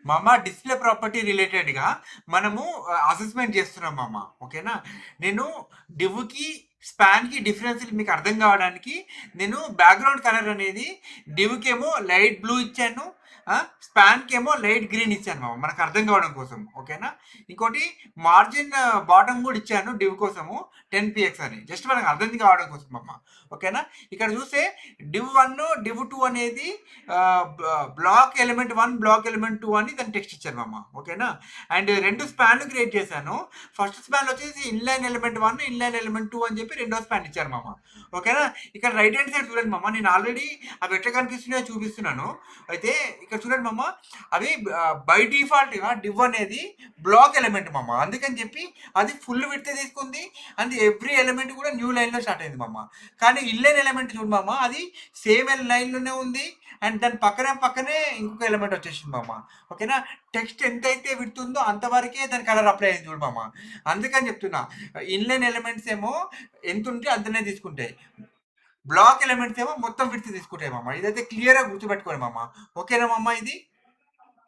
మామ display property రిలేటెడ్‌గా మనము అసెస్‌మెంట్ చేస్తున్నాం మామ. ఓకేనా? నేను డివ్‌కి, స్పాన్‌కి డిఫరెన్స్‌లు మీకు అర్థం కావడానికి నేను బ్యాక్‌గ్రౌండ్ కలర్ అనేది డివ్‌కేమో లైట్ బ్లూ ఇచ్చాను. స్పాన్‌కేమో లైట్ గ్రీన్ ఇచ్చాను మామ. మనకు అర్థం కావడం కోసం. ఓకేనా? ఇంకోటి మార్జిన్ బాటమ్ కూడా ఇచ్చాను డివ్ కోసము 10 పీఎక్స్ అని. జస్ట్ మనకు అర్థం కావడం కోసం మామ. ఓకేనా? ఇక్కడ చూస్తే డివ్ 1, డివ్ 2 అనేది బ్లాక్ ఎలిమెంట్ 1, బ్లాక్ ఎలిమెంట్ 2 అని దాని టెక్స్ట్ ఇచ్చారు మామ. ఓకేనా? అండ్ 2 స్పాన్లు క్రియేట్ చేశాను. ఫస్ట్ స్పాన్ వచ్చేసి ఇన్లైన్ ఎలిమెంట్ 1, ఇన్లైన్ ఎలిమెంట్ 2 అని చెప్పి రెండో స్పాన్ ఇచ్చారు మామ. ఓకేనా? ఇక్కడ రైట్ హ్యాండ్ సైడ్ చూడండి మామ. నేను ఆల్రెడీ అవి ఎట్లా కనిపిస్తున్నాయో చూపిస్తున్నాను. అయితే ఇక్కడ చూడండి మామ, అవి బై డిఫాల్ట్ గా డివ్ అనేది బ్లాక్ ఎలిమెంట్ మామ. అందుకని చెప్పి అది ఫుల్ విడ్త్ తీసుకుంది. అండ్ ఎవ్రీ ఎలిమెంట్ కూడా న్యూ లైన్ లో స్టార్ట్ అయింది మామ. కానీ ఇన్లైన్ ఎలిమెంట్ చూడు మామ, అది సేమ్ లైన్ లోనే ఉంది. అండ్ దాని పక్కనే ఇంకొక ఎలిమెంట్ వచ్చేసింది మామ. ఓకేనా? టెక్స్ట్ ఎంతైతే విడుతుందో అంతవరకే దాని కలర్ అప్లై అయింది చూడు మామ. అందుకని చెప్తున్నా, ఇన్లైన్ ఎలిమెంట్స్ ఏమో ఎంత ఉంటే అంతనే తీసుకుంటాయి, బ్లాక్ ఎలిమెంట్స్ ఏమో మొత్తం విడ్త్ తీసుకుంటాయి మామ. ఇదైతే క్లియర్ గా గుర్తుపెట్టుకోండి మామ. ఓకేనా మామ ఇది?